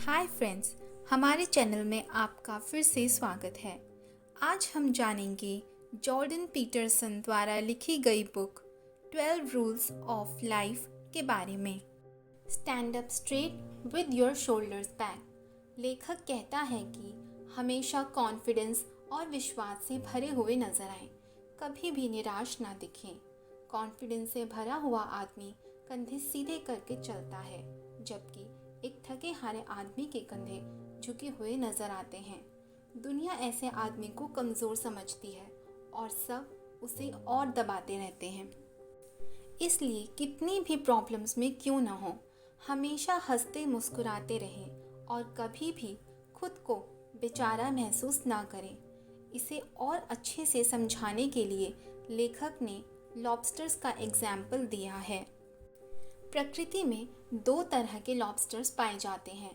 Hi friends, हमारे channel में आपका फिर से स्वागत है। आज हम जानेंगे जॉर्डन पीटरसन द्वारा लिखी गई बुक 12 रूल्स ऑफ लाइफ के बारे में। Stand up straight with your shoulders back. लेखक कहता है कि हमेशा कॉन्फिडेंस और विश्वास से भरे हुए नजर आए, कभी भी निराश ना दिखें। कॉन्फिडेंस से भरा हुआ आदमी कंधे सीधे करके चलता है, जबकि एक थके हारे आदमी के कंधे झुके हुए नजर आते हैं। दुनिया ऐसे आदमी को कमज़ोर समझती है और सब उसे और दबाते रहते हैं। इसलिए कितनी भी प्रॉब्लम्स में क्यों ना हो, हमेशा हंसते मुस्कुराते रहें और कभी भी खुद को बेचारा महसूस ना करें। इसे और अच्छे से समझाने के लिए लेखक ने लॉबस्टर्स का एग्जाम्पल दिया है। प्रकृति में दो तरह के लॉबस्टर्स पाए जाते हैं,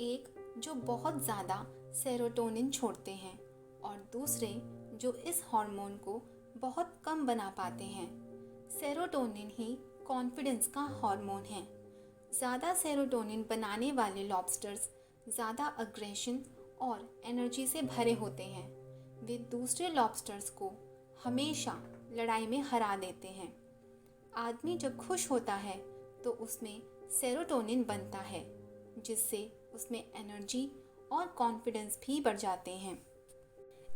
एक जो बहुत ज़्यादा सेरोटोनिन छोड़ते हैं और दूसरे जो इस हार्मोन को बहुत कम बना पाते हैं। सेरोटोनिन ही कॉन्फिडेंस का हार्मोन है। ज़्यादा सेरोटोनिन बनाने वाले लॉबस्टर्स ज़्यादा अग्रेशन और एनर्जी से भरे होते हैं। वे दूसरे लॉबस्टर्स को हमेशा लड़ाई में हरा देते हैं। आदमी जब खुश होता है तो उसमें सेरोटोनिन बनता है, जिससे उसमें एनर्जी और कॉन्फिडेंस भी बढ़ जाते हैं।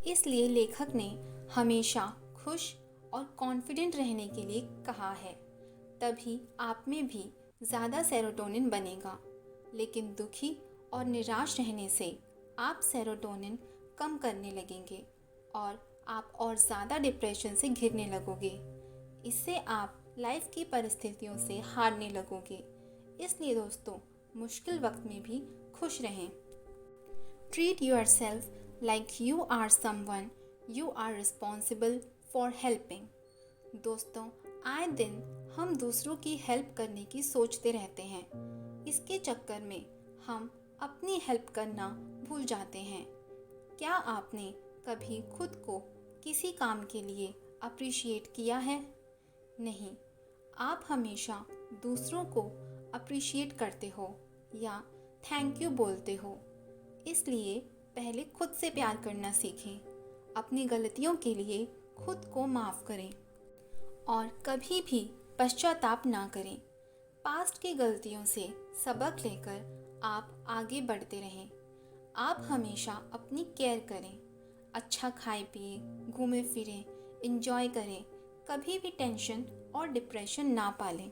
इसलिए लेखक ने हमेशा खुश और कॉन्फिडेंट रहने के लिए कहा है, तभी आप में भी ज़्यादा सेरोटोनिन बनेगा। लेकिन दुखी और निराश रहने से आप सेरोटोनिन कम करने लगेंगे और आप और ज़्यादा डिप्रेशन से घिरने लगोगे। इससे आप लाइफ की परिस्थितियों से हारने लगोगे। इसलिए दोस्तों, मुश्किल वक्त में भी खुश रहें। Treat yourself like you are someone you are responsible for helping. दोस्तों, आए दिन हम दूसरों की हेल्प करने की सोचते रहते हैं। इसके चक्कर में हम अपनी हेल्प करना भूल जाते हैं। क्या आपने कभी खुद को किसी काम के लिए अप्रिशिएट किया है? नहीं, आप हमेशा दूसरों को अप्रिशिएट करते हो या थैंक यू बोलते हो। इसलिए पहले खुद से प्यार करना सीखें। अपनी गलतियों के लिए खुद को माफ़ करें और कभी भी पश्चाताप ना करें। पास्ट की गलतियों से सबक लेकर आप आगे बढ़ते रहें। आप हमेशा अपनी केयर करें, अच्छा खाए पिए, घूमे फिरें, इंजॉय करें, कभी भी टेंशन और डिप्रेशन ना पालें।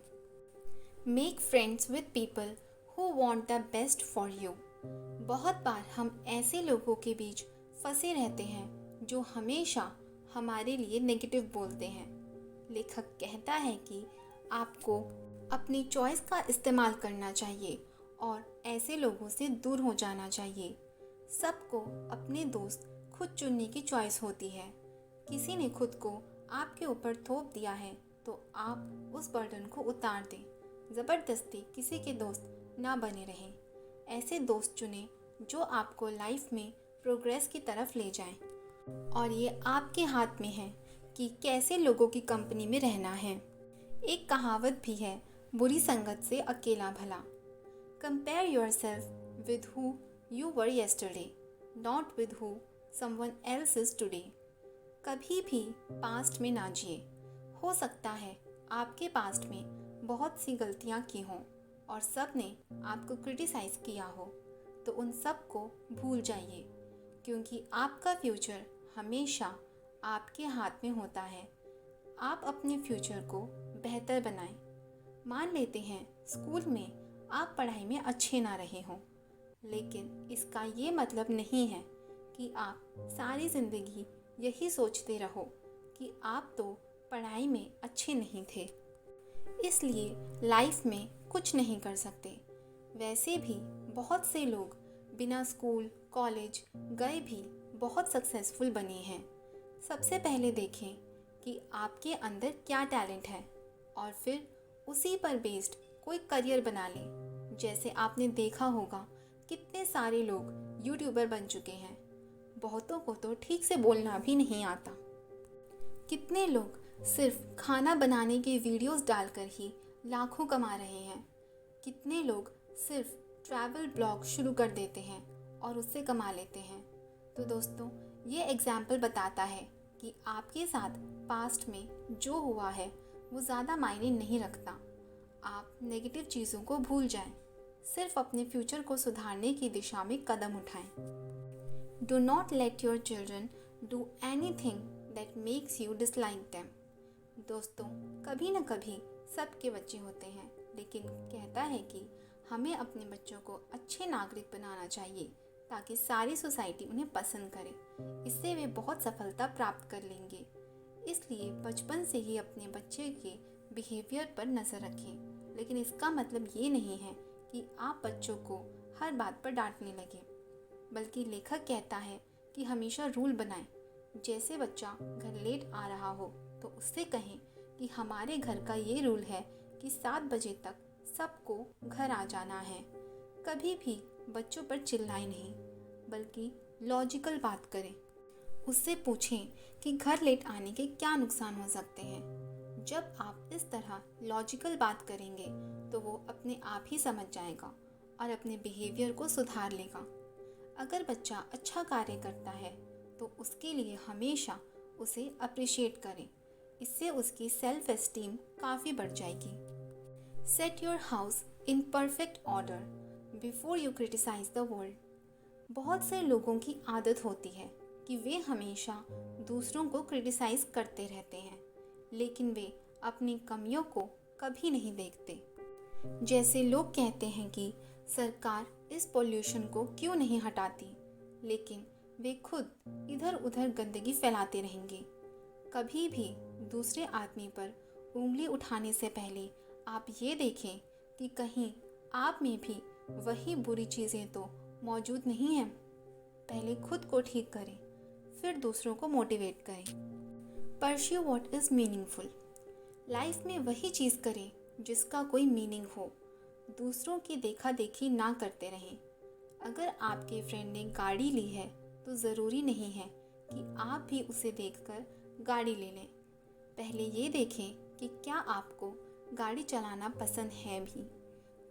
Make friends with people who want the best for you. बहुत बार हम ऐसे लोगों के बीच फंसे रहते हैं जो हमेशा हमारे लिए नेगेटिव बोलते हैं। लेखक कहता है कि आपको अपनी चॉइस का इस्तेमाल करना चाहिए और ऐसे लोगों से दूर हो जाना चाहिए। सबको अपने दोस्त खुद चुनने की चॉइस होती है। किसी ने खुद को आपके ऊपर थोप दिया है तो आप उस बर्डन को उतार दें। ज़बरदस्ती किसी के दोस्त ना बने रहें। ऐसे दोस्त चुनें जो आपको लाइफ में प्रोग्रेस की तरफ ले जाएं। और ये आपके हाथ में है कि कैसे लोगों की कंपनी में रहना है। एक कहावत भी है, बुरी संगत से अकेला भला। Compare yourself with who you were yesterday, not with who someone else is today. कभी भी पास्ट में ना जिए। हो सकता है आपके पास्ट में बहुत सी गलतियां की हों और सब ने आपको क्रिटिसाइज़ किया हो, तो उन सब को भूल जाइए, क्योंकि आपका फ्यूचर हमेशा आपके हाथ में होता है। आप अपने फ्यूचर को बेहतर बनाएं। मान लेते हैं स्कूल में आप पढ़ाई में अच्छे ना रहे हों, लेकिन इसका ये मतलब नहीं है कि आप सारी ज़िंदगी यही सोचते रहो कि आप तो पढ़ाई में अच्छे नहीं थे, इसलिए लाइफ में कुछ नहीं कर सकते। वैसे भी बहुत से लोग बिना स्कूल कॉलेज गए भी बहुत सक्सेसफुल बने हैं। सबसे पहले देखें कि आपके अंदर क्या टैलेंट है और फिर उसी पर बेस्ड कोई करियर बना लें। जैसे आपने देखा होगा कितने सारे लोग यूट्यूबर बन चुके हैं। बहुतों को तो ठीक से बोलना भी नहीं आता। कितने लोग सिर्फ खाना बनाने के वीडियोस डालकर ही लाखों कमा रहे हैं। कितने लोग सिर्फ ट्रैवल ब्लॉग शुरू कर देते हैं और उससे कमा लेते हैं। तो दोस्तों, ये एग्जाम्पल बताता है कि आपके साथ पास्ट में जो हुआ है वो ज़्यादा मायने नहीं रखता। आप नेगेटिव चीज़ों को भूल जाएं, सिर्फ अपने फ्यूचर को सुधारने की दिशा में कदम उठाएं। Do not let your children do anything that makes you dislike them. दोस्तों, कभी न कभी सबके बच्चे होते हैं, लेकिन कहता है कि हमें अपने बच्चों को अच्छे नागरिक बनाना चाहिए ताकि सारी सोसाइटी उन्हें पसंद करे। इससे वे बहुत सफलता प्राप्त कर लेंगे। इसलिए बचपन से ही अपने बच्चे के बिहेवियर पर नज़र रखें, लेकिन इसका मतलब ये नहीं है कि आप बच्चों को हर बात पर डांटने लगें, बल्कि लेखक कहता है कि हमेशा रूल बनाएं। जैसे बच्चा घर लेट आ रहा हो तो उससे कहें कि हमारे घर का ये रूल है कि 7 बजे तक सबको घर आ जाना है। कभी भी बच्चों पर चिल्लाएं नहीं, बल्कि लॉजिकल बात करें। उससे पूछें कि घर लेट आने के क्या नुकसान हो सकते हैं। जब आप इस तरह लॉजिकल बात करेंगे तो वो अपने आप ही समझ जाएगा और अपने बिहेवियर को सुधार लेगा। अगर बच्चा अच्छा कार्य करता है तो उसके लिए हमेशा उसे अप्रिशिएट करें। इससे उसकी सेल्फ एस्टीम काफ़ी बढ़ जाएगी। Set your house in perfect order before you criticise the world. बहुत से लोगों की आदत होती है कि वे हमेशा दूसरों को क्रिटिसाइज करते रहते हैं, लेकिन वे अपनी कमियों को कभी नहीं देखते। जैसे लोग कहते हैं कि सरकार इस पॉल्यूशन को क्यों नहीं हटाती, लेकिन वे खुद इधर उधर गंदगी फैलाते रहेंगे। कभी भी दूसरे आदमी पर उंगली उठाने से पहले आप ये देखें कि कहीं आप में भी वही बुरी चीज़ें तो मौजूद नहीं हैं। पहले खुद को ठीक करें, फिर दूसरों को मोटिवेट करें। Pursue what is meaningful. Life में वही चीज़ करें जिसका कोई मीनिंग हो। दूसरों की देखा देखी ना करते रहें। अगर आपके फ्रेंड ने गाड़ी ली है तो ज़रूरी नहीं है कि आप भी उसे देखकर गाड़ी ले लें। पहले ये देखें कि क्या आपको गाड़ी चलाना पसंद है भी,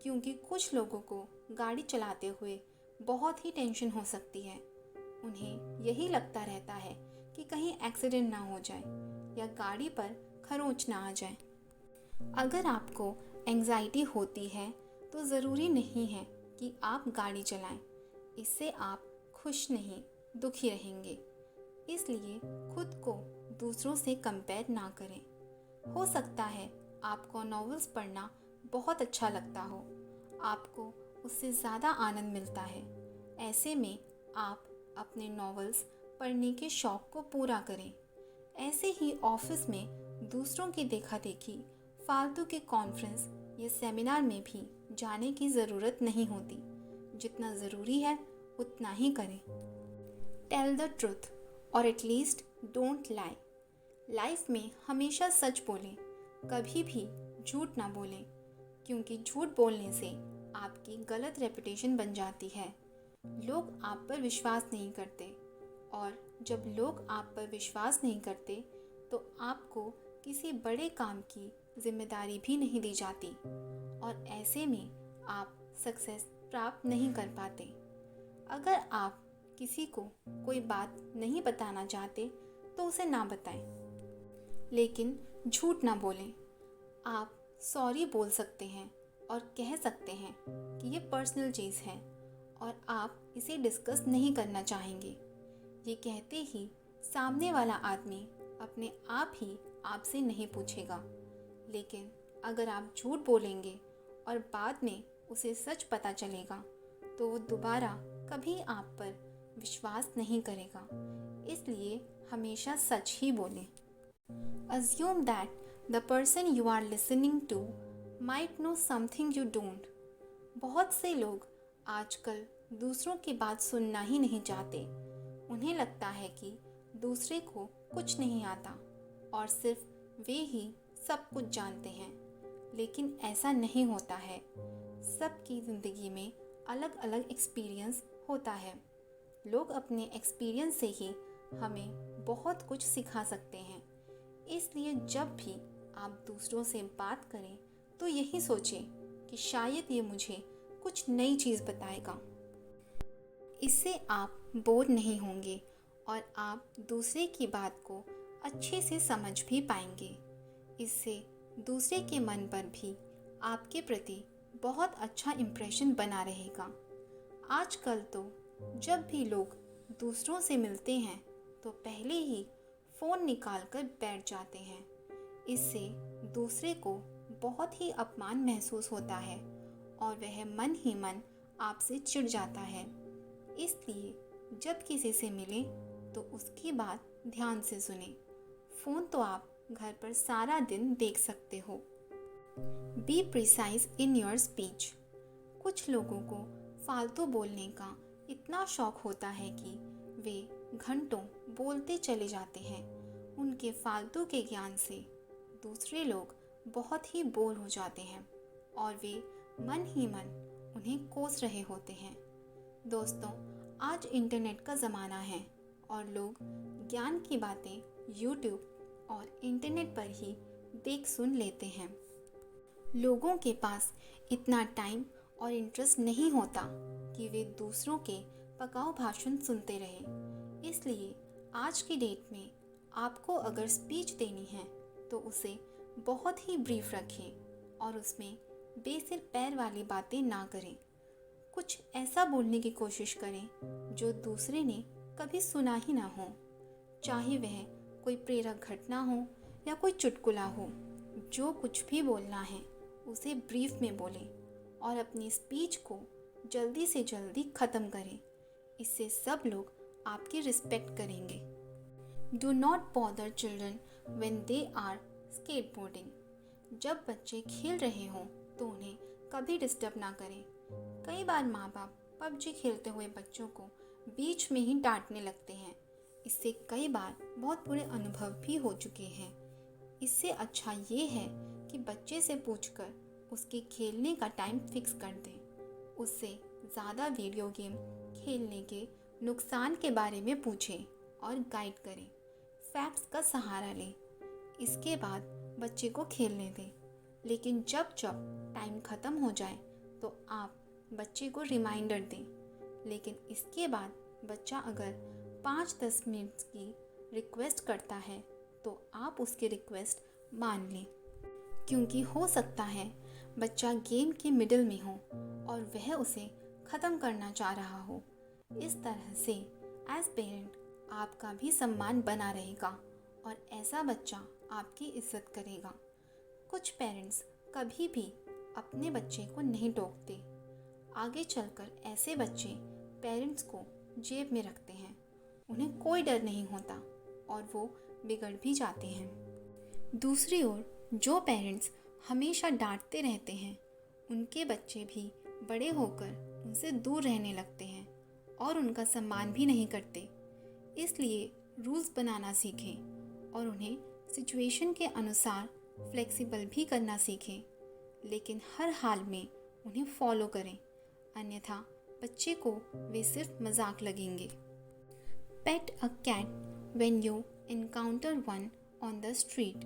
क्योंकि कुछ लोगों को गाड़ी चलाते हुए बहुत ही टेंशन हो सकती है। उन्हें यही लगता रहता है कि कहीं एक्सीडेंट ना हो जाए या गाड़ी पर खरोंच ना आ जाए। अगर आपको एंजाइटी होती है तो ज़रूरी नहीं है कि आप गाड़ी चलाएं। इससे आप खुश नहीं, दुखी रहेंगे। इसलिए खुद को दूसरों से कंपेयर ना करें। हो सकता है आपको नॉवेल्स पढ़ना बहुत अच्छा लगता हो, आपको उससे ज़्यादा आनंद मिलता है। ऐसे में आप अपने नॉवेल्स पढ़ने के शौक़ को पूरा करें। ऐसे ही ऑफिस में दूसरों की देखा देखी फालतू के कॉन्फ्रेंस या सेमिनार में भी जाने की ज़रूरत नहीं होती। जितना ज़रूरी है उतना ही करें। टेल द ट्रुथ और एटलीस्ट डोंट लाई। लाइफ में हमेशा सच बोलें, कभी भी झूठ ना बोलें, क्योंकि झूठ बोलने से आपकी गलत रेपुटेशन बन जाती है। लोग आप पर विश्वास नहीं करते, और जब लोग आप पर विश्वास नहीं करते तो आपको किसी बड़े काम की जिम्मेदारी भी नहीं दी जाती, और ऐसे में आप सक्सेस प्राप्त नहीं कर पाते। अगर आप किसी को कोई बात नहीं बताना चाहते तो उसे ना बताएं, लेकिन झूठ ना बोलें। आप सॉरी बोल सकते हैं और कह सकते हैं कि ये पर्सनल चीज़ है और आप इसे डिस्कस नहीं करना चाहेंगे। ये कहते ही सामने वाला आदमी अपने आप ही आपसे नहीं पूछेगा। लेकिन अगर आप झूठ बोलेंगे और बाद में उसे सच पता चलेगा तो वो दोबारा कभी आप पर विश्वास नहीं करेगा। इसलिए हमेशा सच ही बोलें। Assume that the person you are listening to might know something you don't. बहुत से लोग आजकल दूसरों की बात सुनना ही नहीं चाहते। उन्हें लगता है कि दूसरे को कुछ नहीं आता और सिर्फ वे ही सब कुछ जानते हैं, लेकिन ऐसा नहीं होता है। सबकी ज़िंदगी में अलग अलग एक्सपीरियंस होता है। लोग अपने एक्सपीरियंस से ही हमें बहुत कुछ सिखा सकते हैं। इसलिए जब भी आप दूसरों से बात करें तो यही सोचें कि शायद ये मुझे कुछ नई चीज़ बताएगा। इससे आप बोर नहीं होंगे और आप दूसरे की बात को अच्छे से समझ भी पाएंगे। इससे दूसरे के मन पर भी आपके प्रति बहुत अच्छा इम्प्रेशन बना रहेगा। आजकल तो जब भी लोग दूसरों से मिलते हैं तो पहले ही फ़ोन निकाल कर बैठ जाते हैं। इससे दूसरे को बहुत ही अपमान महसूस होता है और वह मन ही मन आपसे चिढ़ जाता है। इसलिए जब किसी से मिले तो उसकी बात ध्यान से सुने। फ़ोन तो आप घर पर सारा दिन देख सकते हो। Be precise in your speech. कुछ लोगों को फालतू बोलने का इतना शौक होता है कि वे घंटों बोलते चले जाते हैं। उनके फालतू के ज्ञान से दूसरे लोग बहुत ही बोर हो जाते हैं और वे मन ही मन उन्हें कोस रहे होते हैं। दोस्तों, आज इंटरनेट का ज़माना है और लोग ज्ञान की बातें यूट्यूब और इंटरनेट पर ही देख सुन लेते हैं। लोगों के पास इतना टाइम और इंटरेस्ट नहीं होता कि वे दूसरों के पकाऊ भाषण सुनते रहें। इसलिए आज की डेट में आपको अगर स्पीच देनी है तो उसे बहुत ही ब्रीफ रखें और उसमें बेसिर पैर वाली बातें ना करें। कुछ ऐसा बोलने की कोशिश करें जो दूसरे ने कभी सुना ही ना हो, चाहे वह कोई प्रेरक घटना हो या कोई चुटकुला हो। जो कुछ भी बोलना है उसे ब्रीफ में बोलें और अपनी स्पीच को जल्दी से जल्दी ख़त्म करें। इससे सब लोग आपकी रिस्पेक्ट करेंगे। Do not bother children when they are skateboarding. जब बच्चे खेल रहे हों तो उन्हें कभी डिस्टर्ब ना करें। कई बार माँ बाप पबजी खेलते हुए बच्चों को बीच में ही डांटने लगते हैं। इससे कई बार बहुत बुरे अनुभव भी हो चुके हैं। इससे अच्छा ये है कि बच्चे से पूछकर उसके खेलने का टाइम फिक्स कर दें। उससे ज़्यादा वीडियो गेम खेलने के नुकसान के बारे में पूछें और गाइड करें। फैक्ट्स का सहारा लें। इसके बाद बच्चे को खेलने दें, लेकिन जब टाइम ख़त्म हो जाए तो आप बच्चे को रिमाइंडर दें। लेकिन इसके बाद बच्चा अगर 5-10 मिनट की रिक्वेस्ट करता है तो आप उसकी रिक्वेस्ट मान लें, क्योंकि हो सकता है बच्चा गेम के मिडिल में हो और वह उसे ख़त्म करना चाह रहा हो। इस तरह से एज पेरेंट आपका भी सम्मान बना रहेगा और ऐसा बच्चा आपकी इज्जत करेगा। कुछ पेरेंट्स कभी भी अपने बच्चे को नहीं टोकते। आगे चलकर ऐसे बच्चे पेरेंट्स को जेब में रखते हैं। उन्हें कोई डर नहीं होता और वो बिगड़ भी जाते हैं। दूसरी ओर जो पेरेंट्स हमेशा डांटते रहते हैं, उनके बच्चे भी बड़े होकर उनसे दूर रहने लगते हैं और उनका सम्मान भी नहीं करते। इसलिए रूल्स बनाना सीखें और उन्हें सिचुएशन के अनुसार फ्लेक्सिबल भी करना सीखें, लेकिन हर हाल में उन्हें फॉलो करें, अन्यथा बच्चे को वे सिर्फ मजाक लगेंगे। Pet a cat when you encounter one on the street.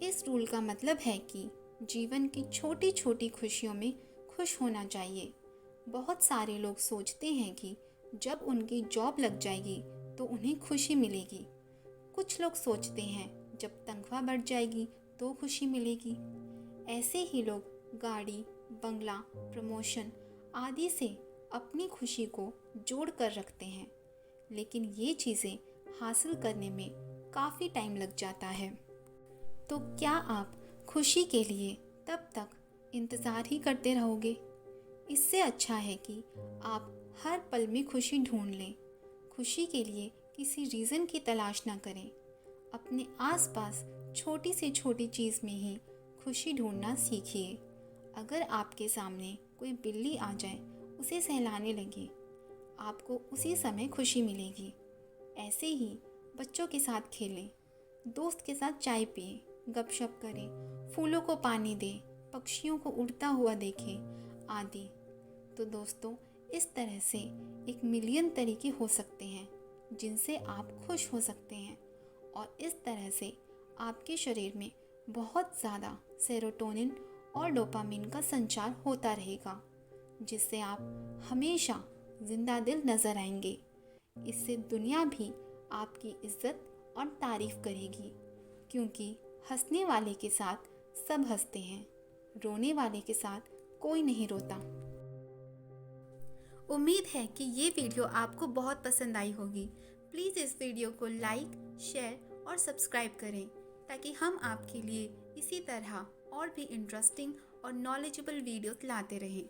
इस रूल का मतलब है कि जीवन की छोटी छोटी खुशियों में खुश होना चाहिए। बहुत सारे लोग सोचते हैं कि जब उनकी जॉब लग जाएगी तो उन्हें खुशी मिलेगी। कुछ लोग सोचते हैं जब तनख्वाह बढ़ जाएगी तो खुशी मिलेगी। ऐसे ही लोग गाड़ी, बंगला, प्रमोशन आदि से अपनी खुशी को जोड़ कर रखते हैं, लेकिन ये चीज़ें हासिल करने में काफ़ी टाइम लग जाता है। तो क्या आप खुशी के लिए तब तक इंतज़ार ही करते रहोगे? इससे अच्छा है कि आप हर पल में खुशी ढूंढ लें। खुशी के लिए किसी रीज़न की तलाश ना करें। अपने आसपास छोटी से छोटी चीज़ में ही खुशी ढूंढना सीखिए। अगर आपके सामने कोई बिल्ली आ जाए, उसे सहलाने लगे, आपको उसी समय खुशी मिलेगी। ऐसे ही बच्चों के साथ खेलें, दोस्त के साथ चाय पिए, गपशप करें, फूलों को पानी दें, पक्षियों को उड़ता हुआ देखें आदि। तो दोस्तों, इस तरह से 1 मिलियन तरीके हो सकते हैं जिनसे आप खुश हो सकते हैं और इस तरह से आपके शरीर में बहुत ज़्यादा सेरोटोनिन और डोपामिन का संचार होता रहेगा। जिससे आप हमेशा जिंदा दिल नज़र आएंगे। इससे दुनिया भी आपकी इज्जत और तारीफ करेगी, क्योंकि हंसने वाले के साथ सब हंसते हैं, रोने वाले के साथ कोई नहीं रोता। उम्मीद है कि ये वीडियो आपको बहुत पसंद आई होगी। प्लीज़ इस वीडियो को लाइक, शेयर और सब्सक्राइब करें, ताकि हम आपके लिए इसी तरह और भी इंटरेस्टिंग और नॉलेजेबल वीडियोस लाते रहें।